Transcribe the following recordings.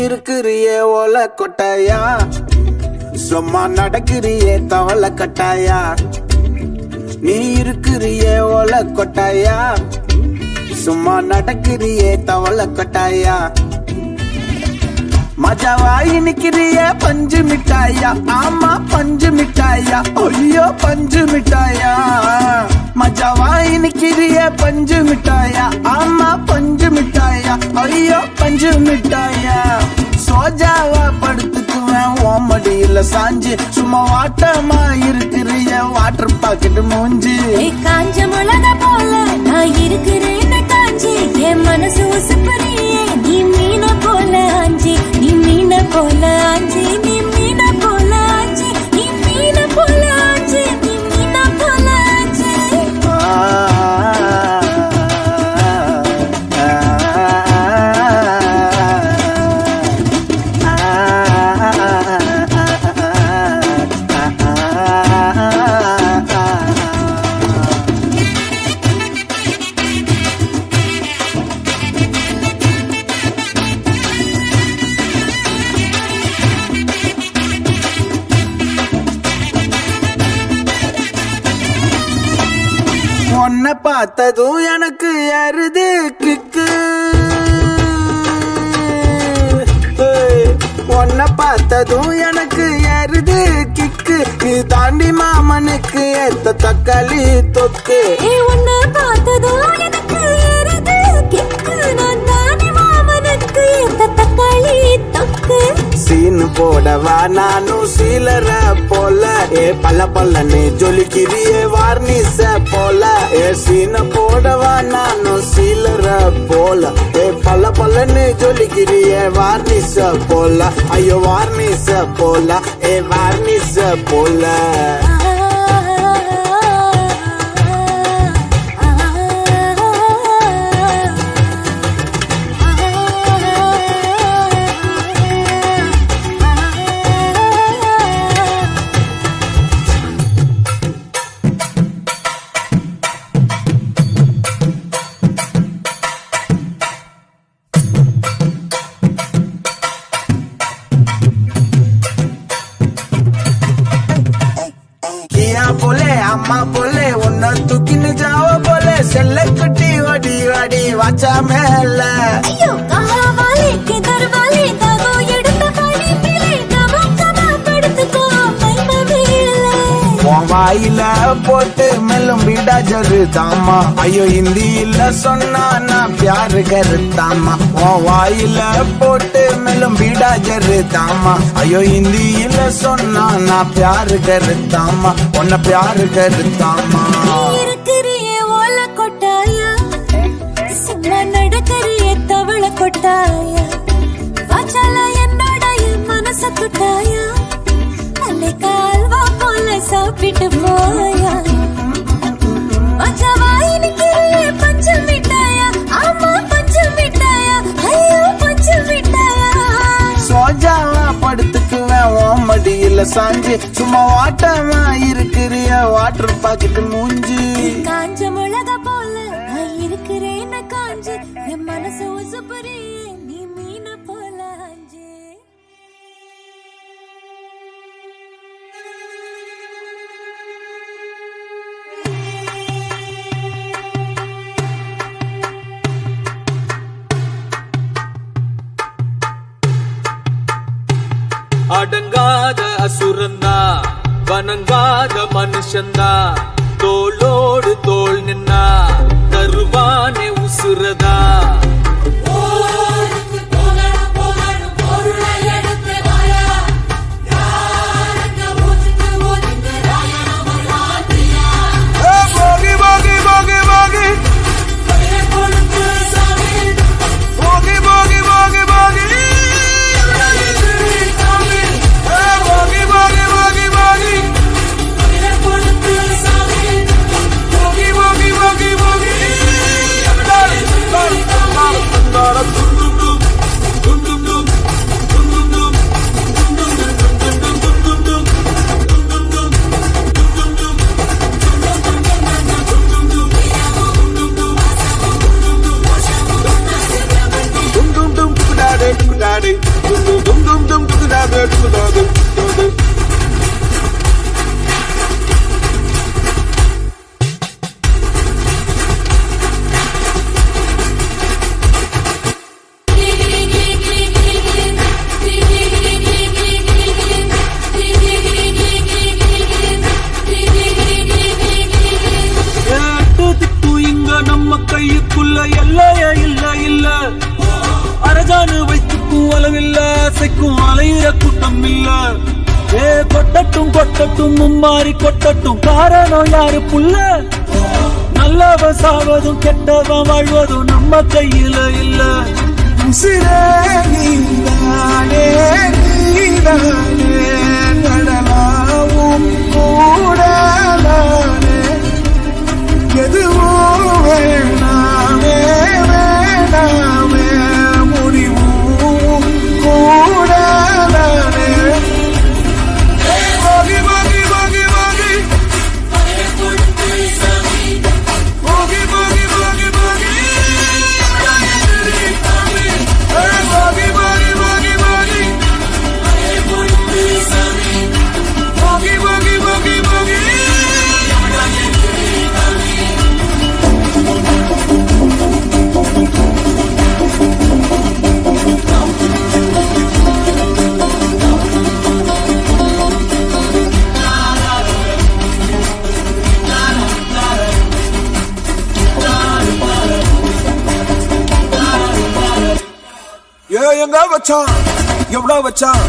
இருக்கிறியே ஓல கொட்டாயா, சும்மா நடக்கிறியே தவள கட்டாயா. நீ இருக்கிறியே ஓல கொட்டாயா, சும்மா நடக்கிறியே தவள கட்டாயா. மஜாவாய் நிக்கிறிய பஞ்சு மிட்டாயா, ஆமா பஞ்சு மிட்டாயா, ஐயோ பஞ்சு மிட்டாயா. மஜாவாய் நிக்கிறிய பஞ்சு மிட்டாயா, ஆமா பஞ்சு மிட்டாயா, ஐயோ பஞ்சு மிட்டாயா. சோஜாவா படுத்துக்குவேன் ஓமடியில சாஞ்சு, சும்மா வாட்டமா இருக்கிறிய வாட்டர் பாக்கெட் மூஞ்சி. காஞ்ச மிளகா போல நான் இருக்கிறேன் காஞ்சி, என் மனசு உசுப்பறியே நீ மீன போல ஆஞ்சி, நீ மீன போல ஆஞ்சி, நீ மீன போல ஆஞ்சி, நீ மீன போல ஆஞ்சி, நீ மீன போல ஆஞ்சி. உன்னை பார்த்ததும் எனக்கு யாருது கிக்கு, உன்னை பார்த்ததும் எனக்கு யாருது கிக்கு. நீ தாண்டி மாமனுக்கு ஏத்த தக்காளி தொக்கு. உன்னை பார்த்ததும் எனக்கு யாருது கிக்கு, நான் தாண்டி மாமனுக்கு ஏத்த தக்காளி தொக்கு. சீனு போடவா நானும் சீலர போல, ஏ பல்ல பல்லன்னு ஜொலிக்கிறியே வார்னிச போல. ஏ சீன போடவா நானும் சீலர போல, ஏ பல்ல பல்லன்னு ஜொலிக்கிறியே வார்னிச போல. ஐயோ வார்னிச போல, ஏ வார்னிச போல. बोले अम्मा बोले उन्ना तूकिन जाओ बोले सेल्ले कटी वाडी वाडी वाचा मेला. अयो कहा वाले किधर वाले दागो எடுத்த பாடி பிளே கமா கமா படுத்துக்கோ மைமா மேல. உன் வாயில போட்டு மெல்லும் பீடா ஜருதாமா, ஐயோ ஹிந்தியில சொன்னா நான் பியார் கருத்தாமா. உன் வாயில போட்டு மெல்லும் பீடா ஜருதாமா, ஐயோ ஹிந்தியில சொன்னா நான் பியார் கருத்தாமா, உன்னை பியார் கருத்தாமா. இருக்கிறியே ஓல கொட்டாயா, சும்மா நடக்கறியே தவள கொட்டாயா. வாச்சால என்னோட மனச தொட்டாயா, அன்னை கால்வா போல சாப்பிட்டு போயா. மஜாவாய் நிக்கிறியே பஞ்சு மிட்டாயா, ஆமா பஞ்சு மிட்டாயா, ஐயோ பஞ்சு மிட்டாயா. சோஜாவா படுத்துக்குவேன் ஓமடியில சாஞ்சு, சும்மா வாட்டமா இருக்கிறிய வாட்டர் பாக்கெட் மூஞ்சி. காஞ்ச மிளகா போல நான் இருக்கிறேன் காஞ்சி, என் மனசு உசுப்பறியே நீ மீன போல ஆஞ்சி. அடங்காத அசுரந்தா வணங்காத மனுஷந்தா, தோளோடு தோள் நின்னா தருவானே உசுரதா. Daddy. dum dum dum dum da da da da. கையுக்குள்ள எல்லைய இல்ல இல்ல அரஜானு வைத்துக்கும் அளவில்ல அசைக்கும் அலையிற கூட்டம் இல்ல கொட்டட்டும் கொட்டட்டும் மும்மாறி கொட்டட்டும் காரணம் யாரு புள்ள நல்லவன் சாவதும் கெட்டவன் வாழ்வதும் நம்ம கையில இல்ல உசிரே நீதானே நீதானே நடலாவும் கூடலானே எதுவும் வேணாமே வேணாமே முடிவும் கூடலானே போகி போகி போகி போகி போகி போகி போகி போகி எங்க வச்சான் எவ்வளவு வச்சான்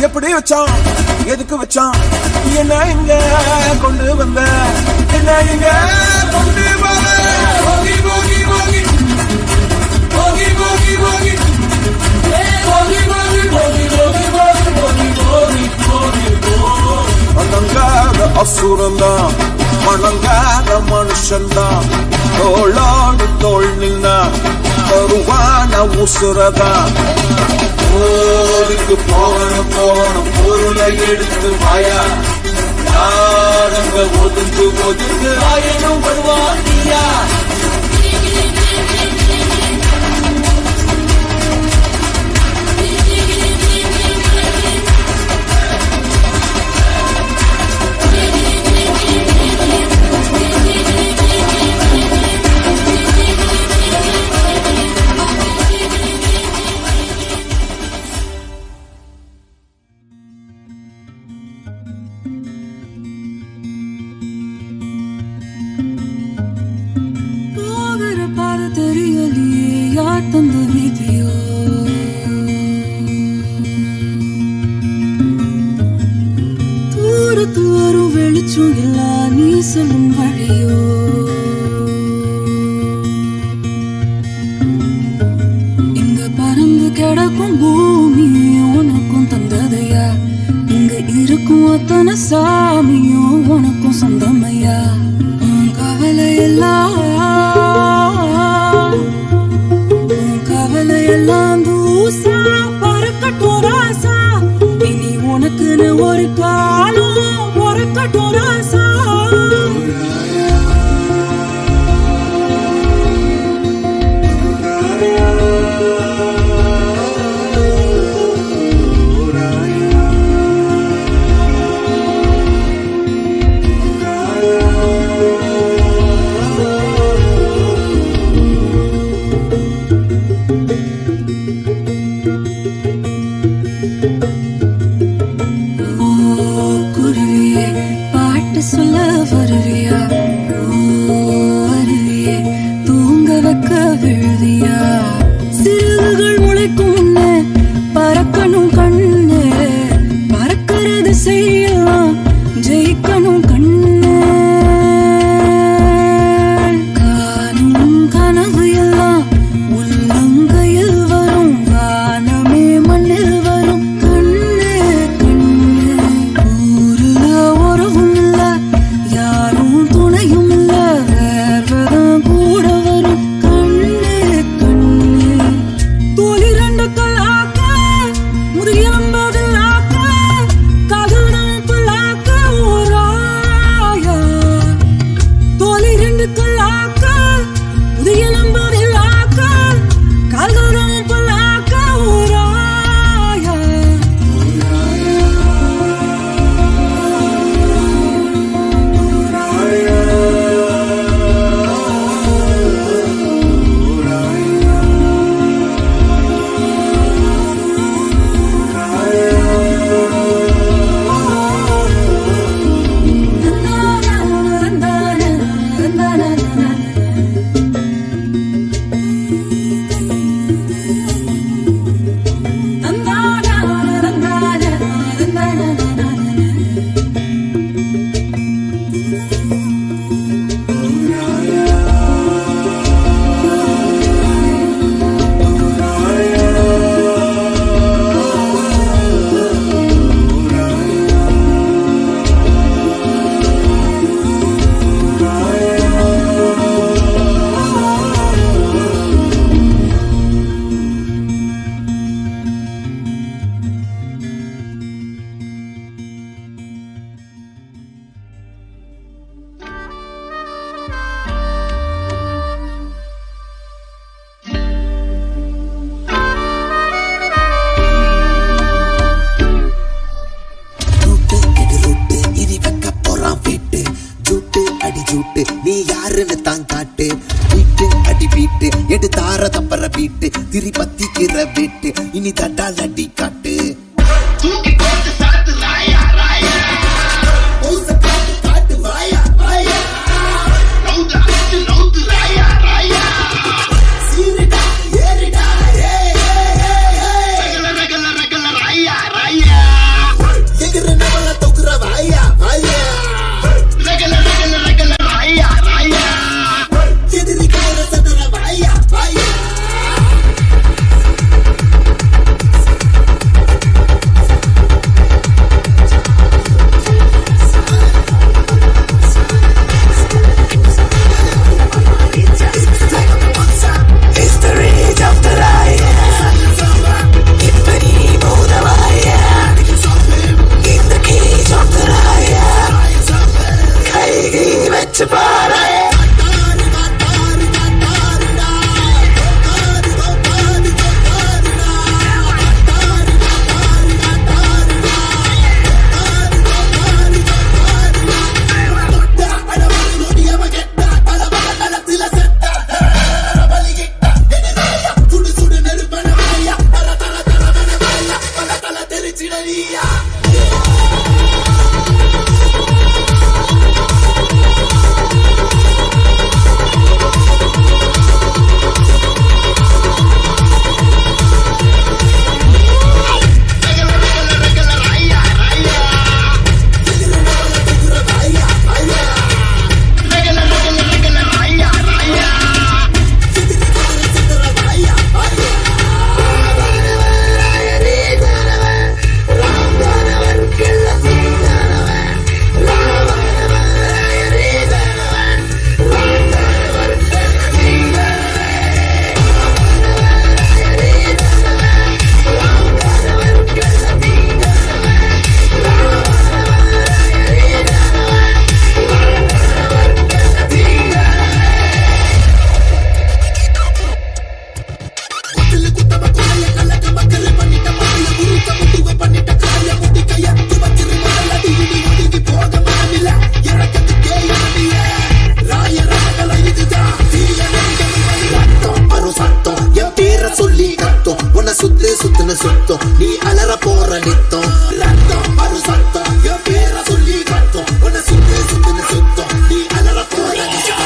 எப்படி வச்சான் எதுக்கு வச்சான் என்ன இங்க கொண்டு வந்த என்ன இங்க கொண்டு வந்த போகி போகி போகி போகி போகி போகி போகி போகி போகி போகி போகி போகி போகி அடங்காத அசுரந்தான் மணங்காத மனுஷன்தான் தோளோடு தோள் நின்னா தருவான உசுரதான் போருக்கு போகணும் போகணும் பொருளை எடுத்து வாயா யாரங்க ஒதுங்கு ஒதுங்கு ஆயனும் வருவானியா தான் காட்டு வீட்டு அடி வீட்டு எடு தார தப்பற வீட்டு திரி பத்திக்கிற வீட்டு இனி தட்டால் அடி காட்டு சுத்தம் நீ அலற போற நித்தம் ரத்தம் மறு சத்தம் என் பேர சொல்லி கத்தம் உன்னை சுத்து சுத்துன்னு சுத்தம் நீ அலற போற நித்தம்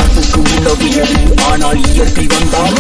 அதுக்கு உணவியது ஆனால் இயற்கை வந்தால்